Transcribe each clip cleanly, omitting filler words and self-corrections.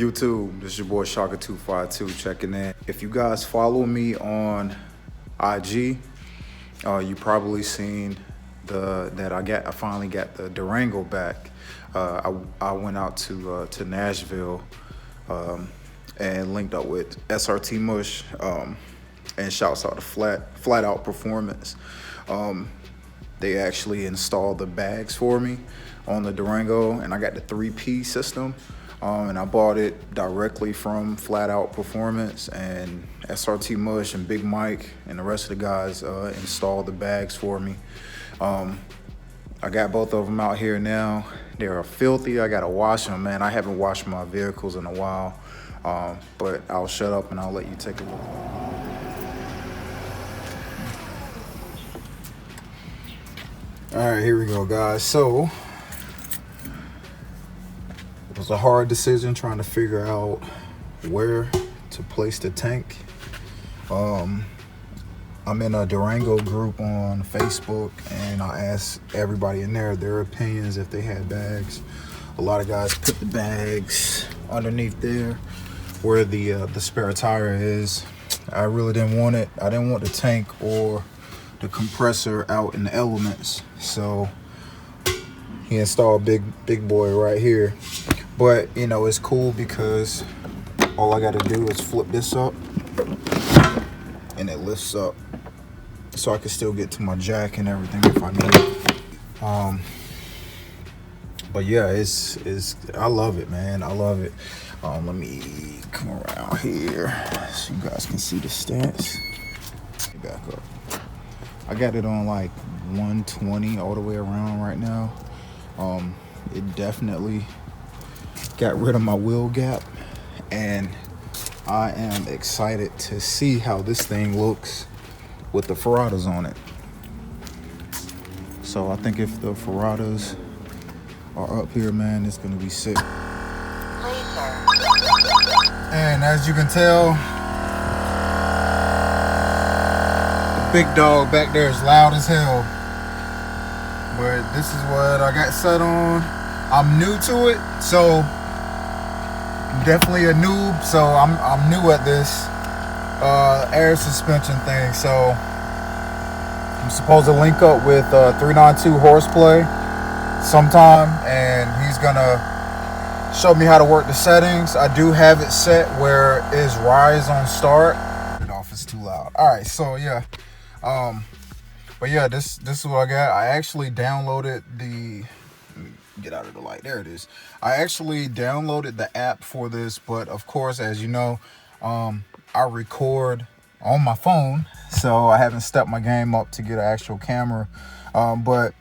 YouTube, this is your boy Shaka252 checking in. If you guys follow me on IG, you probably seen that I finally got the Durango back. I went out to Nashville and linked up with SRT Mush, and shouts out to Flat Out Performance. They actually installed the bags for me on the Durango, and I got the 3P system. And I bought it directly from Flat Out Performance, and SRT Mush and Big Mike and the rest of the guys installed the bags for me. I got both of them out here now. They are filthy. I gotta wash them, man. I haven't washed my vehicles in a while, but I'll shut up and I'll let you take a look. All right, here we go, guys. So it was a hard decision trying to figure out where to place the tank. I'm in a Durango group on Facebook, and I asked everybody in there their opinions if they had bags. A lot of guys put the bags underneath there where the spare tire is. I really didn't want it. I didn't want the tank or the compressor out in the elements, so he installed big boy right here. But you know, it's cool because all I got to do is flip this up and it lifts up, so I can still get to my jack and everything if I need it. But yeah, it's I love it, man. I love it. Let me come around here so you guys can see the stats. Back up. I got it on like 120 all the way around right now. It definitely got rid of my wheel gap, and I am excited to see how this thing looks with the Ferratas on it. So I think if the Ferratas are up here, man, it's gonna be sick. And as you can tell, the big dog back there is loud as hell. But this is what I got set on. I'm new to it, so I'm definitely a noob. So I'm new at this air suspension thing. So I'm supposed to link up with 392 Horseplay sometime, and he's gonna show me how to work the settings. I do have it set where it's rise on start. It off, it's too loud. All right, so yeah. But yeah, this is what I got. I actually downloaded the, get out of the light, there it is. I actually downloaded the app for this, but of course, as you know, I record on my phone, so I haven't stepped my game up to get an actual camera. But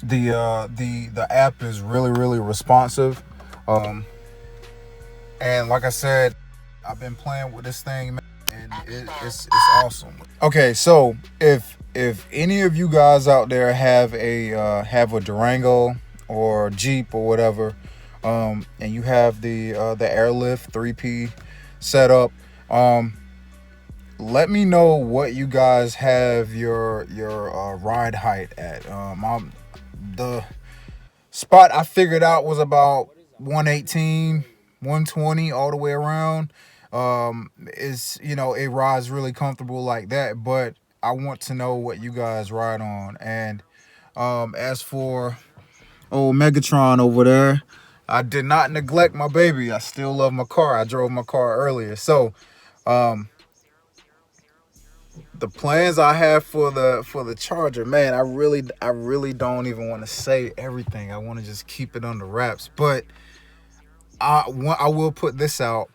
the app is really responsive. And like I said, I've been playing with this thing, man, and it's awesome. Okay, so if any of you guys out there have a Durango or Jeep or whatever, and you have the Airlift 3P set up, let me know what you guys have your ride height at. The spot I figured out was about 118, 120 all the way around. Is, you know, it rides really comfortable like that, but I want to know what you guys ride on. And as for old Megatron over there, I did not neglect my baby. I still love my car. I drove my car earlier. So the plans I have for the Charger, man, I really don't even want to say everything. I want to just keep it under wraps. But I will put this out.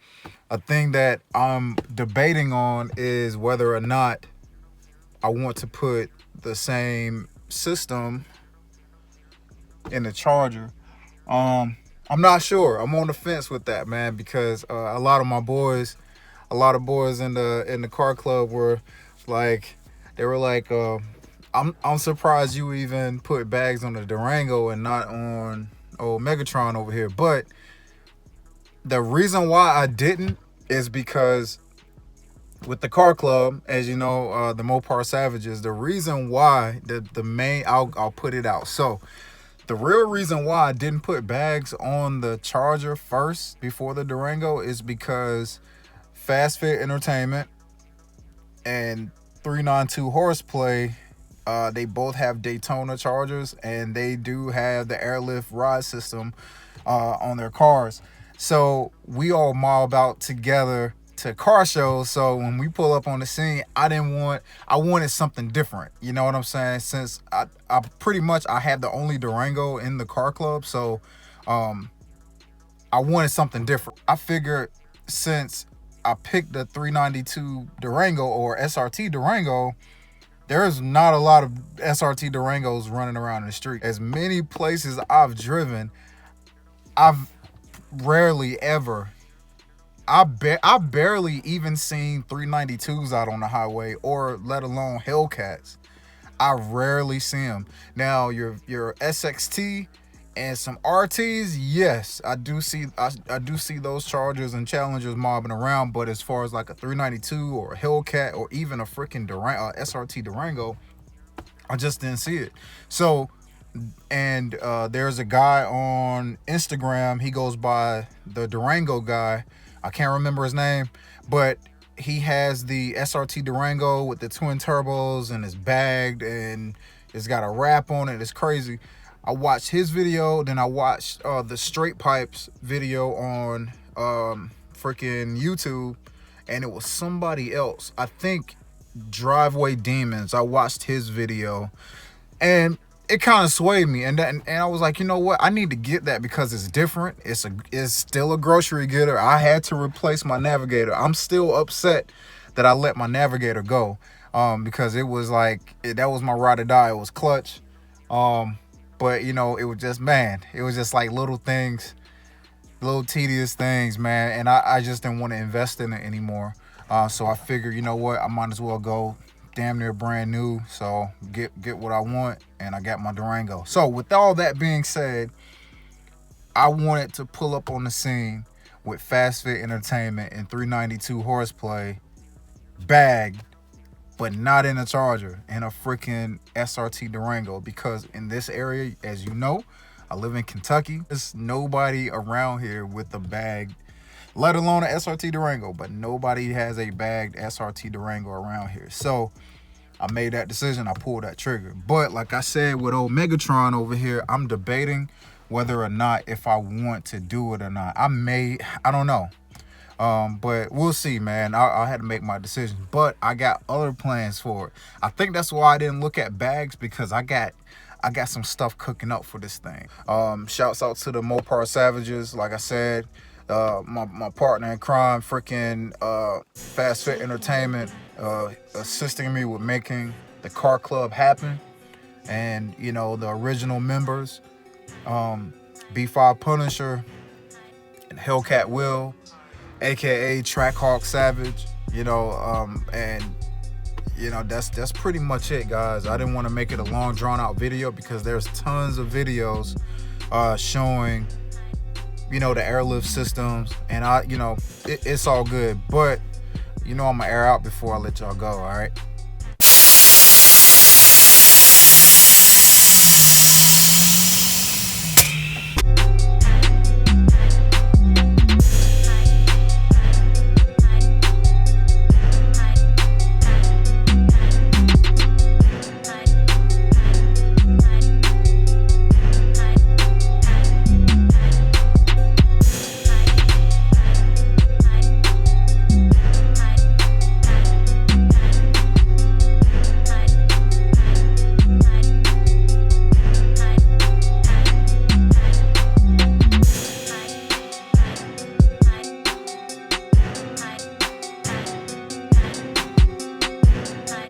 A thing that I'm debating on is whether or not I want to put the same system in the Charger. I'm not sure. I'm on the fence with that, man, because a lot of boys in the car club were like, I'm surprised you even put bags on the Durango and not on old Megatron over here. But the reason why I didn't is because with the car club, as you know, the Mopar Savages, the reason why the main, I'll put it out. So The real reason why I didn't put bags on the Charger first before the Durango is because Fast Fit Entertainment and 392 Horseplay, they both have Daytona Chargers, and they do have the Airlift ride system on their cars. So we all mob out together to car shows. So when we pull up on the scene, I wanted something different. You know what I'm saying? Since I have the only Durango in the car club, so I wanted something different. I figured since I picked the 392 Durango or SRT Durango, there's not a lot of SRT Durangos running around in the street. As many places I've driven, I've rarely ever, I barely even seen 392s out on the highway, or let alone Hellcats. I rarely see them. Now your SXT and some RTs, yes, I do see those Chargers and Challengers mobbing around. But as far as like a 392 or a Hellcat or even a freaking SRT Durango, I just didn't see it. So, and there's a guy on Instagram. He goes by the Durango guy. I can't remember his name, but he has the SRT Durango with the twin turbos, and it's bagged and it's got a wrap on it. It's crazy. I watched his video, then I watched the Straight Pipes video on freaking YouTube, and it was somebody else. I think Driveway Demons. I watched his video, and it kind of swayed me, and I was like, you know what? I need to get that because it's different. It's still a grocery getter. I had to replace my Navigator. I'm still upset that I let my Navigator go, because it was like that was my ride or die. It was clutch. But you know, it was just like little things, little tedious things, man. And I just didn't want to invest in it anymore. So I figured, you know what, I might as well go damn near brand new. So get what I want, and I got my Durango. So with all that being said, I wanted to pull up on the scene with Fast Fit Entertainment and 392 Horseplay, bagged, but not in a Charger, in a freaking SRT Durango, because in this area, as you know, I live in Kentucky. There's nobody around here with a bagged, let alone an SRT Durango, but nobody has a bagged SRT Durango around here. So I made that decision. I pulled that trigger. But like I said with old Megatron over here, I'm debating whether or not if I want to do it or not. I don't know. But we'll see, man. I had to make my decision, but I got other plans for it. I think that's why I didn't look at bags, because I got some stuff cooking up for this thing. Shouts out to the Mopar Savages. Like I said, my partner in crime, freaking Fast Fit Entertainment, assisting me with making the car club happen. And you know, the original members, B5 Punisher and Hellcat Will, aka Trackhawk Savage, you know, and you know, that's pretty much it, guys. I didn't want to make it a long drawn out video because there's tons of videos showing, you know, the airlift systems, and it's all good, but you know, I'm gonna air out before I let y'all go. All right.